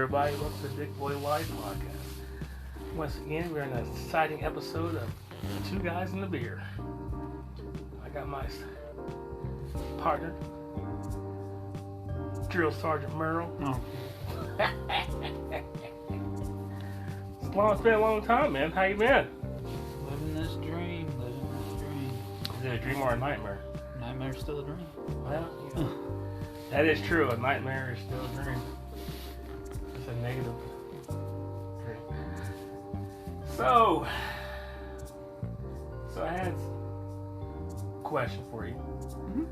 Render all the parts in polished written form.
everybody? Welcome to the Dick Boy Wide Podcast. Once again, we're in an exciting episode of Two Guys and a Beer. I got my partner, Drill Sergeant Merle. Oh. It's been a long time, man. How you been? Living this dream. Is it a dream or a nightmare? Nightmare's still a dream. Well, you know, that is true. A nightmare is still a dream. It's a negative dream. So I had a question for you. Mm-hmm.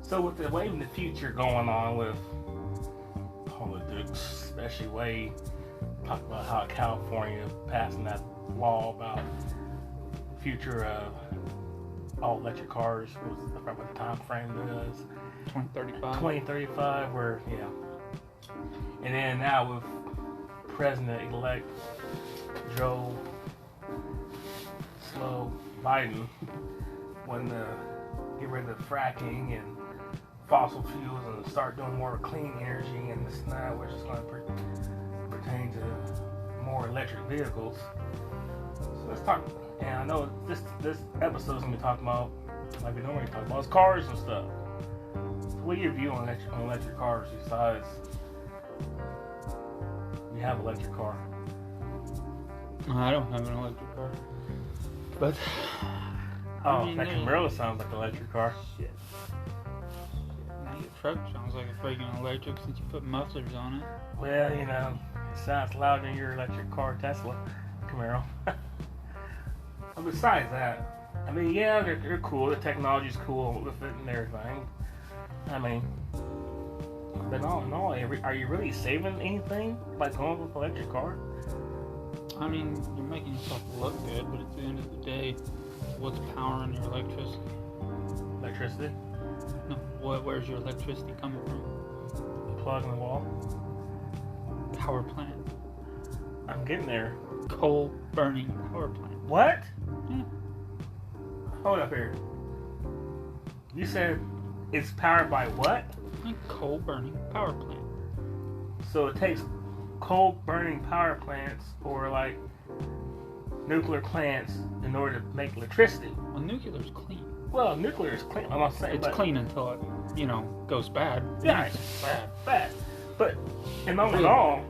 So with the wave in the future going on with politics, especially way talking about how California passing that law about the future of all electric cars, I forgot what the time frame is. 2035. 2035, where, yeah. And then now with President-elect Joe Biden wanting to get rid of fracking and fossil fuels and start doing more clean energy and this and that, which is going to pertain to more electric vehicles. So let's talk. And I know this episode is going to be talking about, like we normally talk about, is cars and stuff. So what are your view on electric cars besides you have an electric car? I don't have an electric car. But That Camaro sounds like an electric car. Shit. Now your truck sounds like a freaking electric since you put mufflers on it. Well, you know, it sounds louder than your electric car Tesla Camaro. But besides that, I mean, yeah, they're cool. The technology's cool with it and everything. I mean, but all in all, are you really saving anything by going with an electric car? I mean, you're making yourself look good, but at the end of the day, what's powering your electricity? Electricity? No, where's your electricity coming from? Plug in the wall. Power plant. I'm getting there. Coal burning power plant. What? Yeah. Hold up here. You said it's powered by what? A coal burning power plant. So it takes coal burning power plants or like nuclear plants in order to make electricity. Well, nuclear's clean. Well, nuclear is clean. I'm not saying It's clean until it, goes bad. Yeah, it's bad. But in all,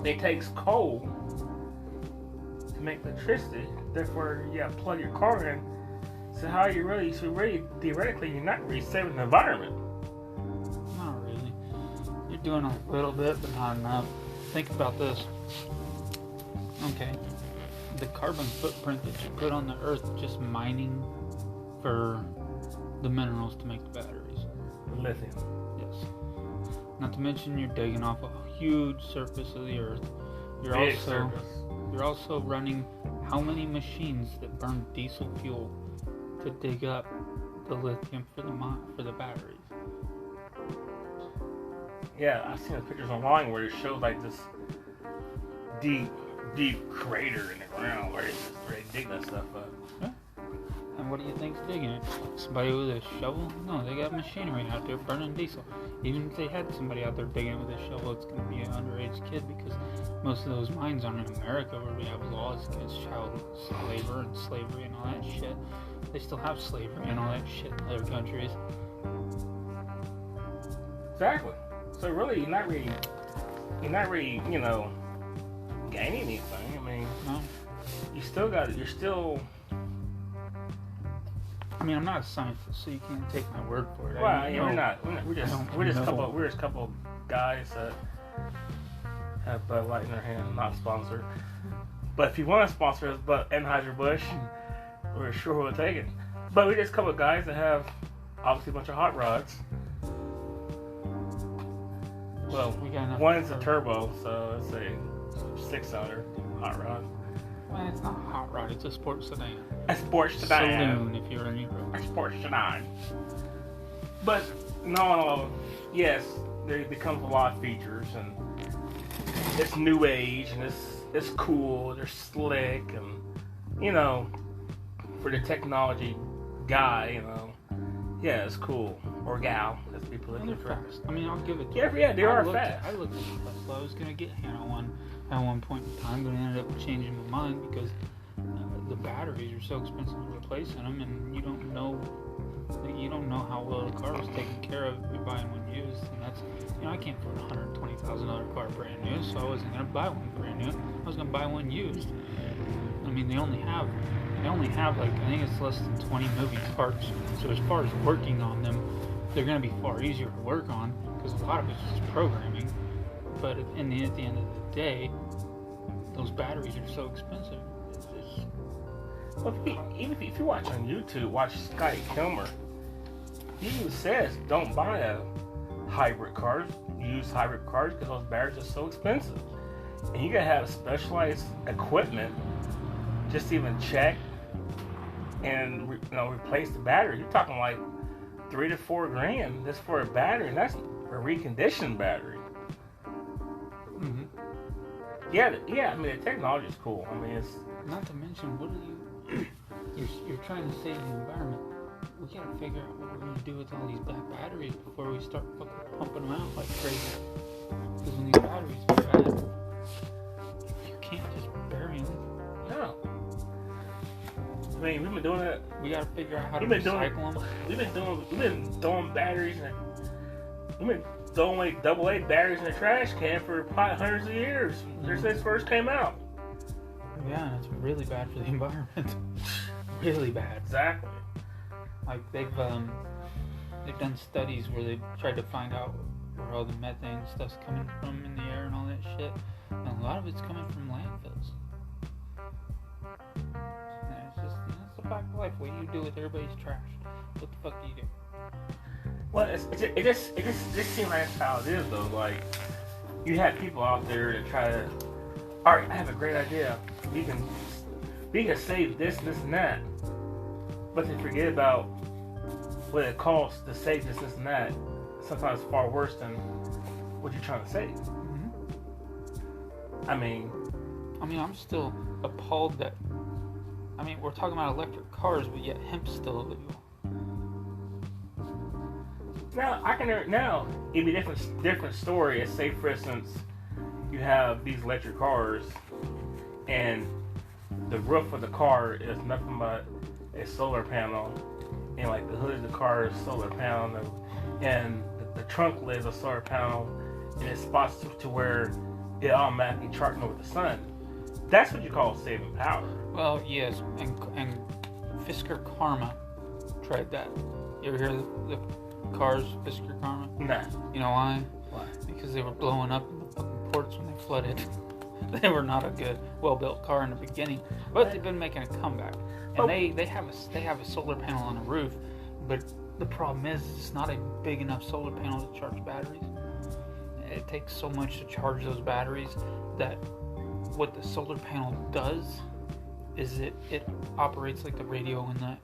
it takes coal to make electricity. Therefore, you gotta plug your car in. So how are you really? So really, theoretically, you're not really saving the environment. Not really. You're doing a little bit, but not enough. Think about this. Okay, the carbon footprint that you put on the earth just mining for the minerals to make the batteries. Lithium. Yes. Not to mention you're digging off a huge surface of the earth. You're also running how many machines that burn diesel fuel to dig up the lithium for the batteries? Yeah, I've seen the pictures online where it shows like this deep crater in the ground where they dig that stuff up. Yeah. And what do you think's digging it? Somebody with a shovel? No, they got machinery out there burning diesel. Even if they had somebody out there digging it with a shovel, it's going to be an underage kid because most of those mines aren't in America where we have laws against child labor and slavery and all that shit. They still have slavery and all that shit in other countries. Exactly. So really, you're not really, gaining anything. I mean, No. I mean, I'm not a scientist, so you can't take my word for it. Well, yeah, we're not. We're just a couple guys that have Bud Light in their hand, not sponsored. But if you want to sponsor us, but Anheuser-Busch, we're sure we'll take it. But we're just a couple guys that have obviously a bunch of hot rods. Well, one's a turbo, so it's a 6-cylinder hot rod. Well, it's not a hot rod, it's a sports sedan. A sports sedan. Saloon, if you're in Europe. A sports sedan. But, no, yes, there becomes a lot of features, and it's new age, and it's cool, they're slick, and, for the technology guy, Yeah, it's cool. Or gal, as people They're looking for. fast. I mean, I'll give it to Yeah, they are I fast. looked at Tesla. I was going to get Hannah one at one point in time, but I ended up changing my mind because the batteries are so expensive to replace in them, and you don't know how well the car was taken care of if you're buying one used. And that's, I can't afford a $120,000 car brand new, so I wasn't going to buy one brand new. I was going to buy one used. I mean, they only have like, I think it's less than 20 moving parts. So as far as working on them, they're going to be far easier to work on because a lot of it's just programming. But at the end of the day, those batteries are so expensive. Well, even if you watch on YouTube, watch Scotty Kilmer. He even says don't buy a hybrid cars, use hybrid cars because those batteries are so expensive, and you gotta have specialized equipment just to even check and replace the battery. You're talking like $3 to $4 grand just for a battery, and that's a reconditioned battery. Mm-hmm. Yeah. I mean, the technology is cool. I mean, it's not to mention you're trying to save the environment. We gotta figure out what we're gonna do with all these black batteries before we start fucking pumping them out like crazy. Because when these batteries are bad, you can't just bury them. No. I mean, we've been doing it. We gotta figure out how to recycle them. We've been throwing batteries we've been throwing like AA batteries in the trash can for probably hundreds of years since this first came out. Yeah, and it's really bad for the environment. Really bad. Exactly. Like they've done studies where they've tried to find out where all the methane stuff's coming from in the air and all that shit, and a lot of it's coming from landfills. And it's just it's the fact of life. What do you do with everybody's trash? What the fuck do you do? Well, it just seems like that's how it is though. Like you have people out there that try to. All right, I have a great idea. We can save this, and that, but they forget about what it costs to save this, and that. Sometimes far worse than what you're trying to save. Mm-hmm. I mean, I'm still appalled that. I mean, we're talking about electric cars, but yet hemp's still illegal. Now it'd be a different story. As say, for instance, you have these electric cars, and the roof of the car is nothing but a solar panel, and like the hood of the car is solar panel, and the trunk lid is a solar panel, and it spots to where it automatically charging with the sun. That's what you call saving power. Well, yes, and Fisker Karma tried that. You ever hear the cars Fisker Karma? Nah. You know why? Why? Because they were blowing up in the fucking ports when they flooded. They were not a good, well-built car in the beginning, but they've been making a comeback. And they have a solar panel on the roof, but the problem is it's not a big enough solar panel to charge batteries. It takes so much to charge those batteries that what the solar panel does is it operates like the radio and the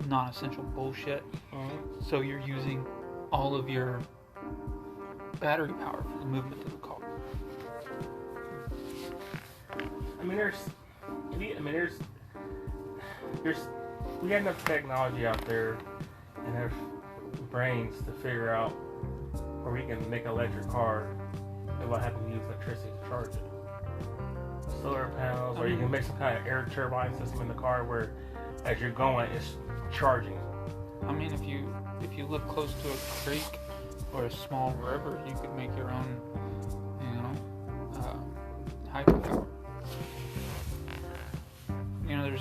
non-essential bullshit. Mm-hmm. So you're using all of your battery power for the movement of the car. We got enough technology out there and enough brains to figure out where we can make an electric car without having to use electricity to charge it. Solar panels, or you can make some kind of air turbine system in the car where, as you're going, it's charging. I mean, if you live close to a creek or a small river, you could make your own, hydropower.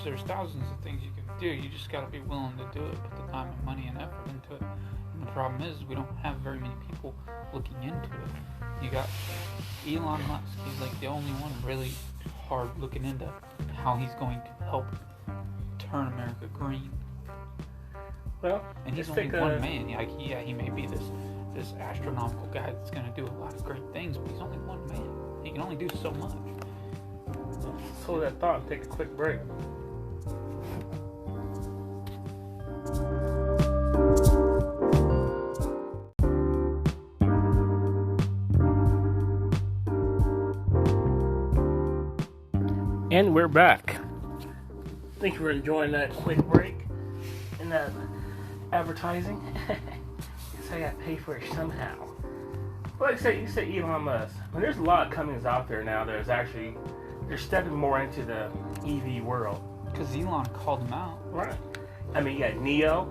There's thousands of things you can do. You just got to be willing to do it, put the time and money and effort into it. And the problem is we don't have very many people looking into it. You got Elon Musk. He's like the only one really hard looking into how he's going to help turn America green. Well, and he's only one man. Like, he may be this astronomical guy that's going to do a lot of great things, but he's only one man. He can only do so much. Let's hold that thought and take a quick break. And we're back. Thank you for enjoying that quick break. And advertising. So I got to pay for it somehow. But like I said, you said Elon Musk. I mean, there's a lot of companies out there now that is actually, they're stepping more into the EV world. Because Elon called them out. Right. I mean, you got NIO,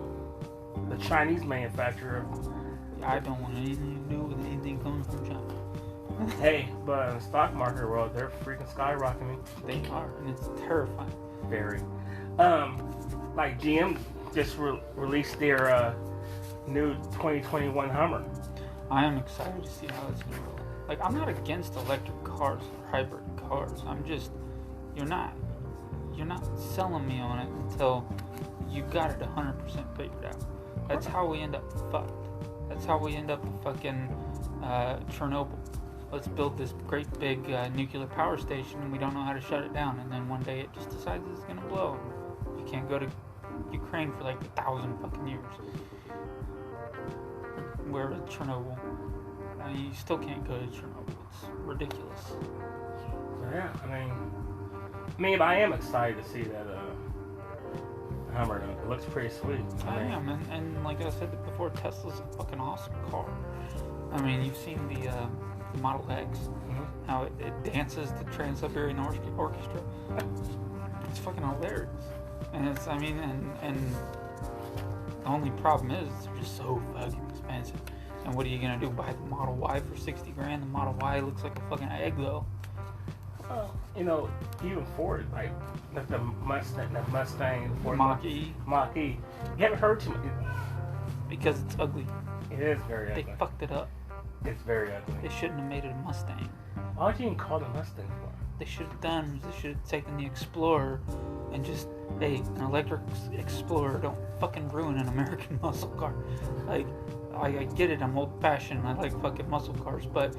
the Chinese manufacturer. I don't want anything to do with anything coming from China. Hey, but in the stock market world, they're freaking skyrocketing. They are, and it's terrifying. Very. Like GM just released their new 2021 Hummer. I am excited to see how it's going to go. Like, I'm not against electric cars or hybrid cars. I'm just, you're not selling me on it until you got it 100% figured out. That's how we end up fucked. That's how we end up in fucking Chernobyl. Let's build this great big nuclear power station and we don't know how to shut it down, and then one day it just decides it's gonna blow. You can't go to Ukraine for like 1,000 fucking years. Where is Chernobyl? You still can't go to Chernobyl. It's ridiculous. Yeah, I mean, but I am excited to see that Hummer. It looks pretty sweet. I am, and like I said before, Tesla's a fucking awesome car. I mean, you've seen the Model X, how it dances to Trans-Siberian Orchestra. It's fucking hilarious. And it's, I mean, and the only problem is they're just so fucking expensive. And what are you gonna do? Buy the Model Y for $60 grand? The Model Y looks like a fucking egg, though. Well, you know, even Ford, like the Mustang, Ford Mach-E. Mach-E. You haven't heard too much. Because it's ugly. It is very ugly. They fucked it up. It's very ugly. They shouldn't have made it a Mustang. Why would you even call it a Mustang for? They should have done. They should have taken the Explorer and just, hey, an electric Explorer, don't fucking ruin an American muscle car. Like, I get it. I'm old-fashioned. I like fucking muscle cars, but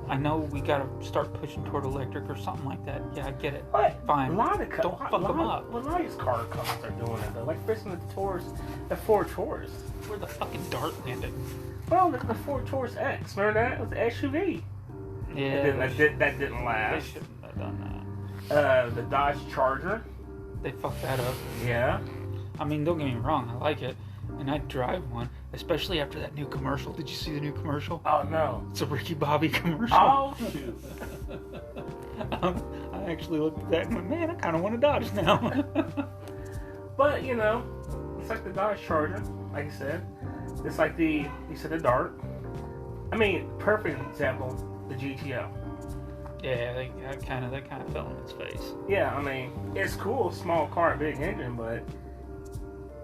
I know we gotta start pushing toward electric or something like that. Yeah, I get it. But fine. A lot of don't fuck them up. Well, a lot of these car companies are doing it though. Like for instance, the Ford Taurus. Where the fucking dart landed. Well, look at the Ford Taurus X. Remember that? It was an SUV. Yeah. That didn't last. They shouldn't have done that. The Dodge Charger. They fucked that up. Yeah. I mean, don't get me wrong. I like it. And I'd drive one, especially after that new commercial. Did you see the new commercial? Oh, no. It's a Ricky Bobby commercial. Oh, shoot. I actually looked at that and went, man, I kind of want a Dodge now. But, you know, it's like the Dodge Charger, like you said. It's like the Dart. I mean, perfect example, the GTO. Yeah, that kind of fell in its face. Yeah, I mean, it's cool, small car, big engine, but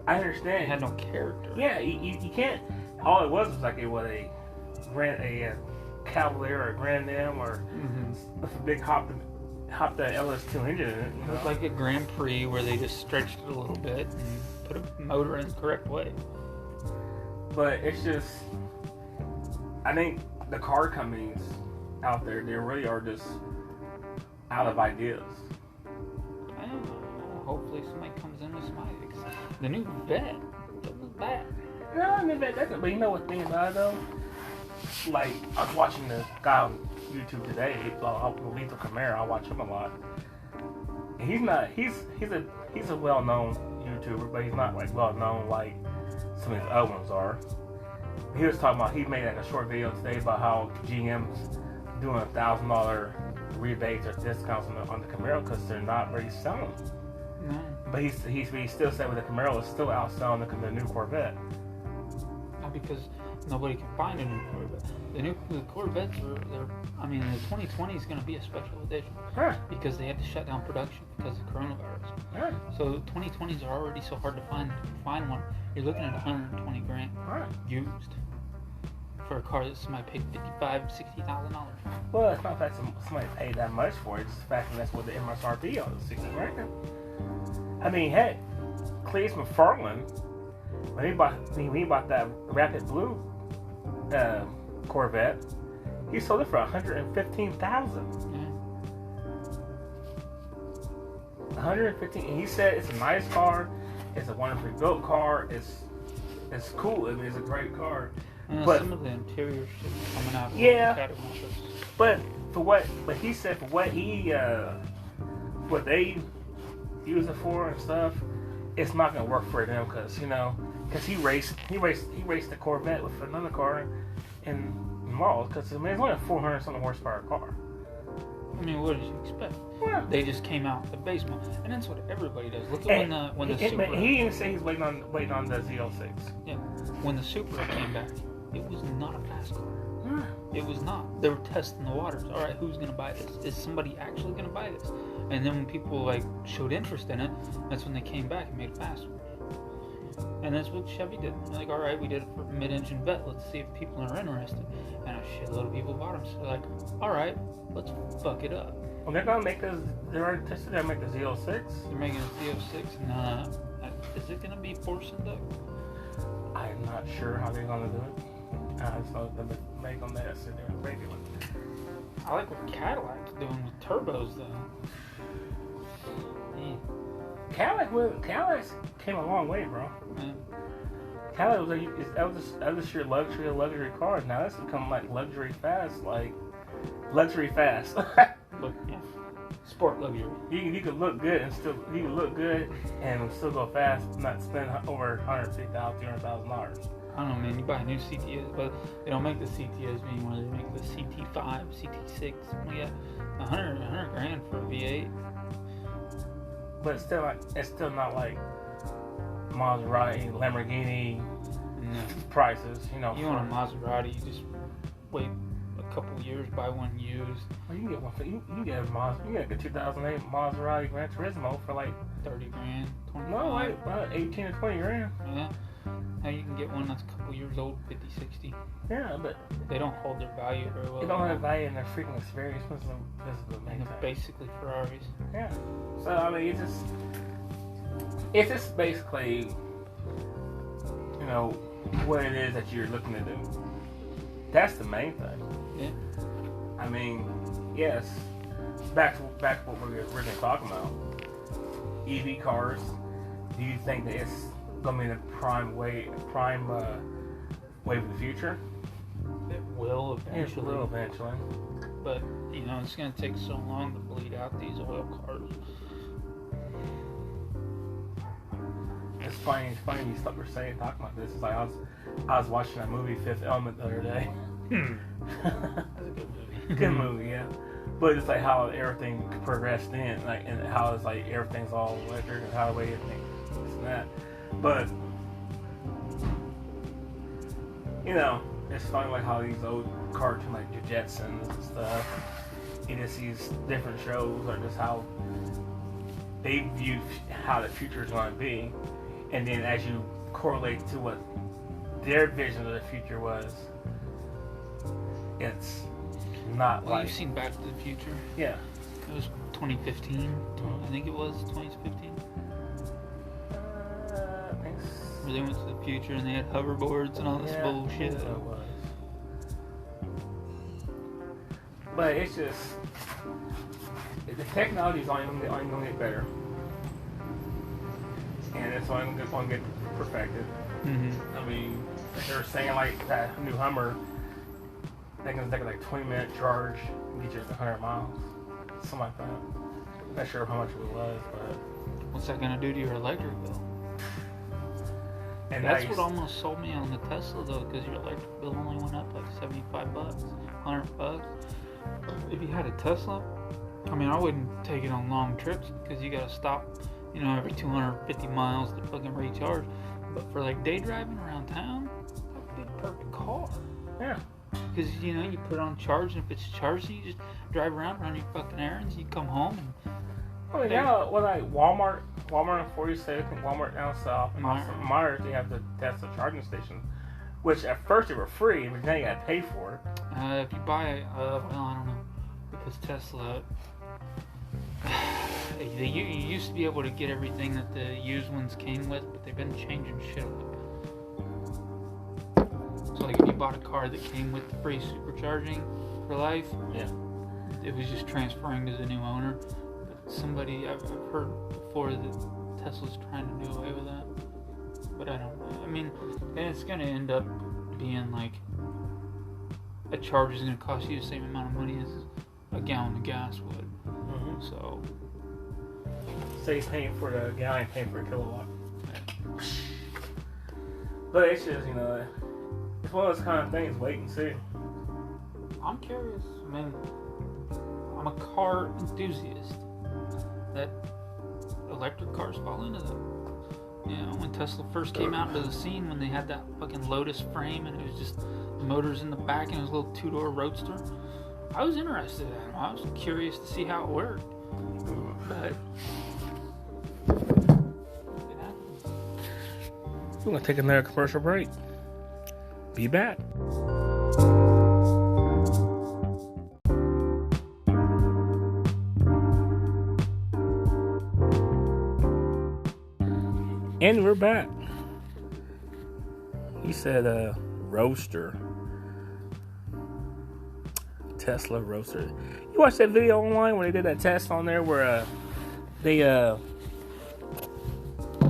I understand. It had no character. Yeah, you can't. All it was like it was a Cavalier or a Grand Am or a big hop the LS2 engine in it. It looked like a Grand Prix where they just stretched it a little bit and put a motor in the correct way. But it's just, I think the car companies out there, they really are just out of ideas. I don't know. Hopefully somebody comes in with some ideas. The new Vet, that was bad. No, I mean, but you know what thing about it though? Like, I was watching the guy on YouTube today, Lethal Camaro. I watch him a lot. And he's a well-known YouTuber, but he's not like well-known like some of his other ones are. He was talking about, he made like a short video today about how GM's doing $1,000 rebates or discounts on the Camaro because they're not really selling. No. But he still said with the Camaro is still outselling the new Corvette. Not because nobody can find a new Corvette. The Corvettes the 2020 is going to be a special edition. Right. Because they had to shut down production because of coronavirus. Right. So 2020s are already so hard to find. If you find one, you're looking at 120 grand used for a car that somebody paid $55,000-$60,000. Well, it's not that somebody paid that much for it. It's the fact that that's what the MSRP on the 60 grand. I mean, hey, Cleese McFarland, when he bought that Rapid Blue Corvette, he sold it for $115,000. Yeah. $115,000, and he said it's a nice car, it's a wonderfully built car, it's cool. I mean, it's a great car. But some of the interior shit coming out. But he said for what what they use it for and stuff, it's not gonna work for them because because he raced the Corvette with another car in malls. Because I mean, it's only a 400 something horsepower car. I mean, what did you expect? Yeah. They just came out the base model, and that's what everybody does. Look at when the Supra. He even said he's waiting on the Z06. Yeah, when the Supra came back, it was not a fast car. Yeah. It was not. They were testing the waters. All right, who's gonna buy this? Is somebody actually gonna buy this? And then when people like showed interest in it, that's when they came back and made it faster. And that's what Chevy did. They're like, all right, we did it for a mid-engine vet. Let's see if people are interested. And a shitload of people bought them. So they're like, all right, let's fuck it up. Well, they're gonna make this. They already tested. They're gonna make the Z06. They're making a Z06. Nah, is it gonna be force induct? I'm not sure how they're gonna do it. I just know they're making that sit there regular. I like what Cadillac's doing with turbos, though. Cadillac came a long way, bro. Yeah. Cadillac that was your luxury cars. Now that's become like luxury fast. Look, yeah. Sport luxury. You could look good and still go fast, not spend over $150,000, $200,000. I don't know, man. You buy a new CTS, but they don't make the CTS anymore. They make the CT5, CT6. We got $100 grand for a V8. But it's still not like Maserati, Lamborghini prices. You know, you want a Maserati, you just wait a couple years, buy one used. Well, you can get one. You can get a 2008 Maserati Gran Turismo for like 30 grand, 25. No, like about 18 to 20 grand. Yeah. Now you can get one that's a couple years old, 50, 60. Yeah, but they don't hold their value very well. They don't have value, and they're freaking very expensive. And they're basically Ferraris. Yeah. So I mean, it's just basically, you know, what it is that you're looking to do. That's the main thing. Yeah. I mean, yes. Back to what we were originally talking about. EV cars. Do you think that it's gonna be the prime wave of the future? It will eventually. It will eventually. But you know, it's gonna take so long to bleed out these oil cars. It's funny you start talking about this. It's like I was watching that movie Fifth Element the other day. That's a good movie. Good movie, yeah. But it's like how everything progressed in, like, and how it's like everything's all electric and how the way everything this and that. But you know, it's funny like how these old cartoons like your Jetsons and stuff. You just see these different shows or just how they view how the future is going to be, and then as you correlate to what their vision of the future was, it's not well, you've seen Back to the Future? Yeah. It was 2015. I think it was 2015. Where they went to the future and they had hoverboards and all this bullshit. It was. But it's just the technology is only going to get better, and it's only going to get perfected. Mm-hmm. I mean, they were saying like that new Hummer, they can take like 20-minute charge and get you 100 miles, something like that. Not sure how much it was, but what's that gonna do to your electric bill? And that's what almost sold me on the Tesla though, because your electric bill only went up like $75, $100. If you had a Tesla, I mean, I wouldn't take it on long trips because you gotta stop, you know, every 250 miles to fucking recharge. But for like day driving around town, that would be a perfect car. Yeah. Because, you know, you put it on charge, and if it's charged, you just drive around, run your fucking errands, you come home, and... I mean, now, like Walmart on 46, and Walmart down south, and Myers, they have the Tesla charging station, which at first they were free, but now you gotta pay for it. If you buy, well, I don't know, because Tesla, you used to be able to get everything that the used ones came with, but they've been changing shit up. So, like, if you bought a car that came with the free supercharging for life, yeah, it was just transferring to the new owner. But somebody, I've heard before that Tesla's trying to do away with that. But I don't know. I mean, and it's going to end up being like a charge is going to cost you the same amount of money as a gallon of gas would. Mm-hmm. So you're paying for the gallon, paying for a kilowatt. But it's just, it's one of those kind of things, wait and see. I'm curious. I mean, I'm a car enthusiast. That electric cars fall into that. When Tesla first came out into the scene, when they had that fucking Lotus frame and it was just motors in the back and it was a little two-door roadster, I was interested in it. I was curious to see how it worked. But it happens. We're going to take another commercial break. Be back. And we're back. He said roaster. Tesla roaster. You watched that video online where they did that test on there where they it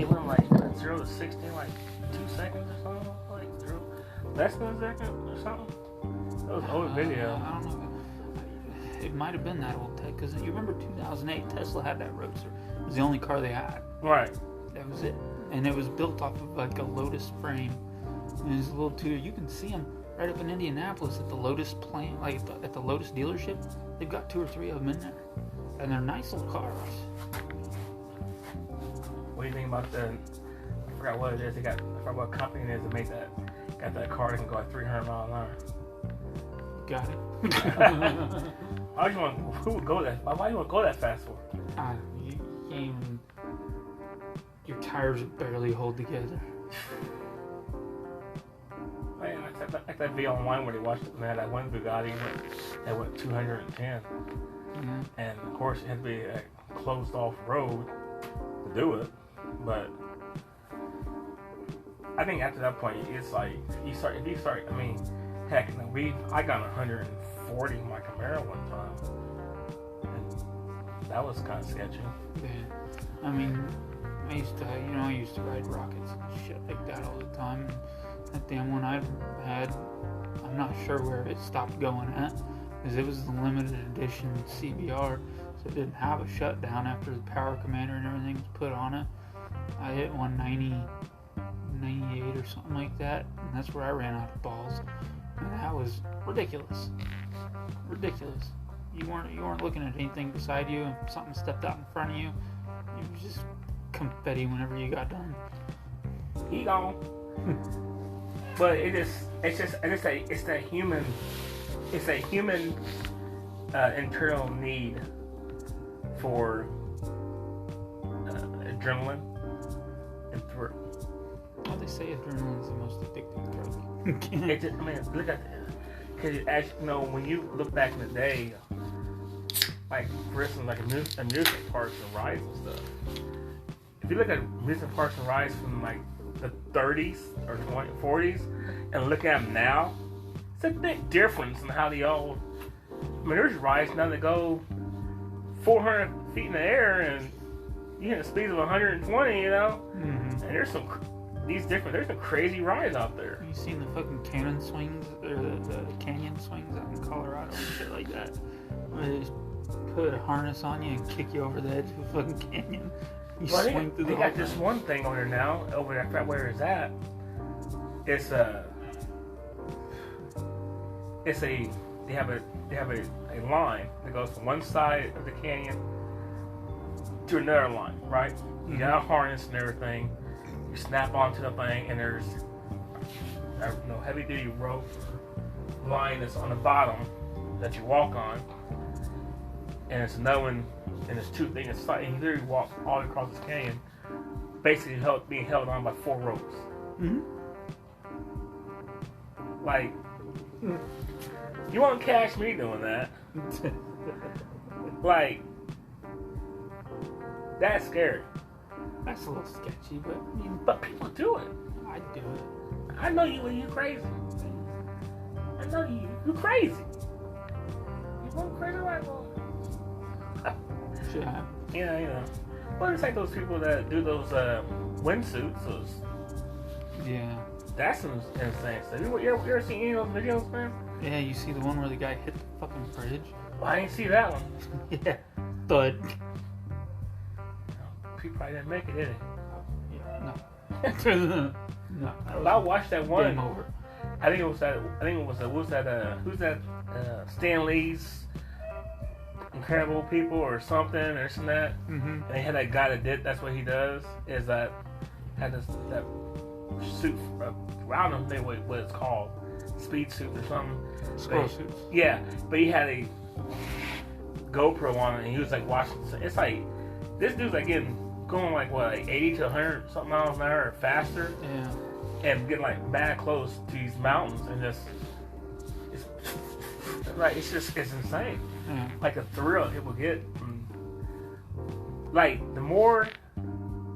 went like 0 to 60 in like 2 seconds or something? Like less than a second or something? That was an old video. I don't know. It might have been that old tech, because you remember 2008, Tesla had that roadster. It was the only car they had. Right. That was it. And it was built off of like a Lotus frame. And it was a little two. You can see them right up in Indianapolis at the Lotus plant, like at the Lotus dealership. They've got 2 or 3 of them in there. And they're nice little cars. What do you think about I forgot what it is. I forgot what company it is that made that. Got that car that can go at 300 miles an hour. Got it. Why do you want? Who would go that? Why do you want to go that fast for? You can't even. Your tires barely hold together. Man, like that video online where they watched it, man, that one Bugatti that went 210. Yeah. And of course, it had to be a closed off road to do it. But I think after that point, it's like if you start. I mean, heck, I got 140 in my Camaro one time, and that was kind of sketchy. Yeah. I mean, I used to ride rockets and shit like that all the time. And that damn one I had, I'm not sure where it stopped going at, because it was the limited edition CBR, so it didn't have a shutdown after the power commander and everything was put on it. I hit 198 or something like that, and that's where I ran out of balls. And that was ridiculous. Ridiculous. You weren't looking at anything beside you, and something stepped out in front of you. You were just confetti whenever you got done. He gone. But it's that human internal need for adrenaline and thrill. Well, they say adrenaline is the most addictive drug. Look at that. Because as you know, when you look back in the day, like for instance, like amusement parks and rides and stuff. If you look at amusement parks and rides from like the 30s or 40s and look at them now, it's a big difference in how the old. There's rides now that go 400 feet in the air and you hit a speed of 120, Mm-hmm. And there's some crazy rides out there. You seen the fucking canyon swings or the canyon swings out in Colorado and shit like that? Where they just put a harness on you and kick you over the edge of a fucking canyon. You swing through the They got this one thing over there now, over there, where it's at. They have a line that goes from one side of the canyon to another line, right? You got a harness and everything. You snap onto the thing, and there's a heavy duty rope line that's on the bottom that you walk on, and it's another one. And there's 2 things. It's like you literally walk all across this canyon, basically being held on by 4 ropes. Mm-hmm. Like, you won't catch me doing that. Like, that's scary. That's a little sketchy, but people do it. I'd do it. I know you when you're crazy. I know you're crazy. You going crazy like one. Yeah. Well, it's like those people that do those windsuits. Yeah. That's some insane stuff. You ever seen any of those videos, man? Yeah, you see the one where the guy hit the fucking bridge? Well, I didn't see that one. Yeah. Thud. He probably didn't make it, did he? Yeah, no. No. I watched that one. Game over. I think it was that. Who's that? Stan Lee's Incredible People or something or some that. Mm-hmm. And they had that guy that did. That's what he does. Is that had that suit? I don't know what it's called. Speed suit or something. Squirrel suits. Yeah, but he had a GoPro on it, and he was like watching. It's like this dude's like going like what, like 80 to 100 something miles an hour or faster. Yeah. And getting like bad close to these mountains, and it's insane. Yeah. Like the thrill it will get. Like the more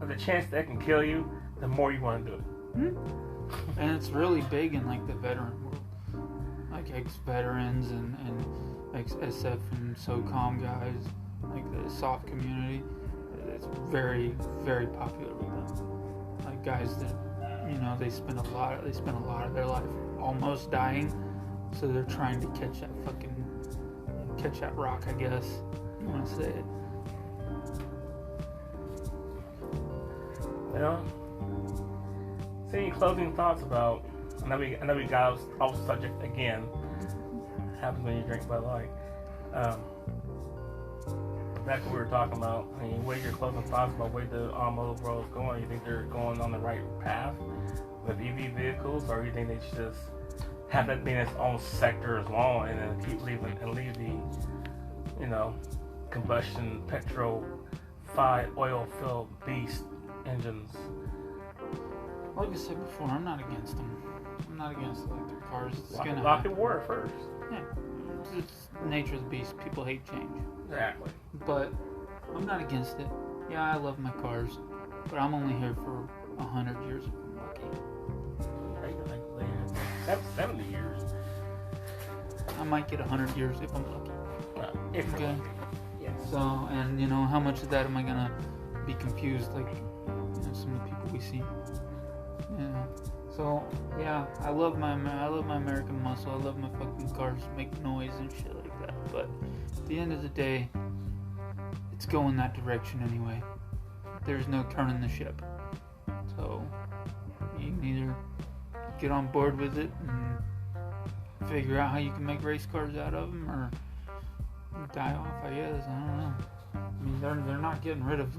of the chance that can kill you, the more you want to do it. Mm-hmm. And it's really big in like the veteran world, like ex-veterans and ex-SF and SOCOM guys, like the soft community. It's very, very popular with them. Like guys that, they spend a lot of their life almost dying, so they're trying to catch that rock, I guess you want to say it. Well, any closing thoughts about? I know we got off subject again. Happens when you drink Bud Light. Back what we were talking about. I mean, what are your closing thoughts about where the automotive world is going? You think they're going on the right path with EV vehicles, or you think they should just have that being its own sector as well, and then keep leave the combustion petrol-fired oil-filled beast engines? Like I said before, I'm not against them. I'm not against electric cars. It's gonna lock it war first. Yeah, it's the nature of the beast. People hate change. Exactly. But I'm not against it. Yeah, I love my cars, but I'm only here for 100 years if I'm lucky. That's 70 years. I might get 100 years if I'm lucky. If okay. Yes. So, and how much of that am I gonna be confused like some of the people we see? So yeah, I love my American muscle. I love my fucking cars make noise and shit like that. But at the end of the day, it's going that direction anyway. There's no turning the ship. So you can either get on board with it and figure out how you can make race cars out of them, or die off, I guess. I don't know. I mean, they're not getting rid of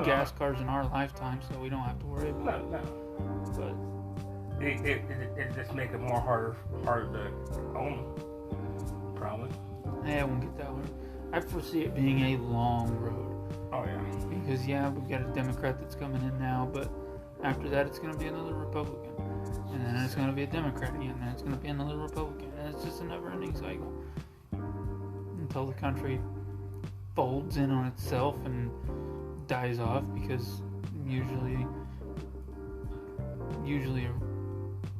gas cars in our lifetime, so we don't have to worry about it. No. But it just makes it more harder to own, probably. It won't get that hard. I foresee it being a long road. Oh yeah. Because we've got a Democrat that's coming in now, but after that it's going to be another Republican, and then it's going to be a Democrat again, and then it's going to be another Republican, and it's just a never-ending cycle until the country folds in on itself and dies off, because usually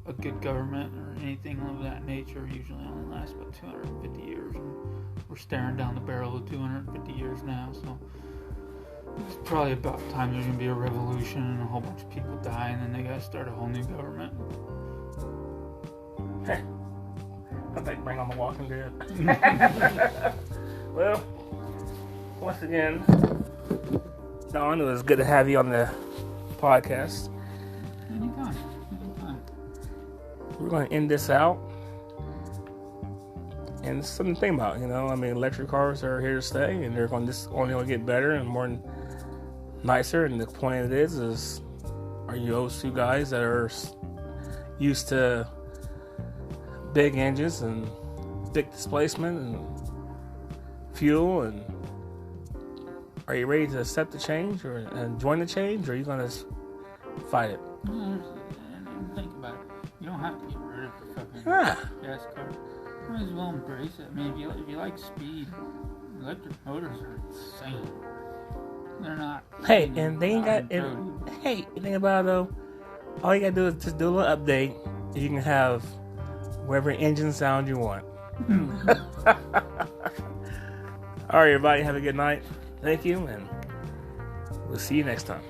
a good government or anything of that nature usually only lasts about 250 years. And we're staring down the barrel of 250 years now, so it's probably about time there's going to be a revolution and a whole bunch of people die, and then they got to start a whole new government. I think bring on the Walking Dead. Well, once again, Don, it was good to have you on the podcast. Anytime. We're going to end this out. And it's something to think about, I mean, electric cars are here to stay, and they're going to only going to get better and more nicer. And the point of it is are you those two guys that are used to big engines and big displacement and fuel, and are you ready to accept the change and join the change, or are you going to fight it? Think about it. You don't have to get rid of the fucking gas car. You might as well embrace it. I mean, if you like speed, electric motors are insane. They're not. Hey, and they ain't got. Hey, think about it though. All you gotta do is just do a little update. You can have whatever engine sound you want. All right, everybody, have a good night. Thank you, and we'll see you next time.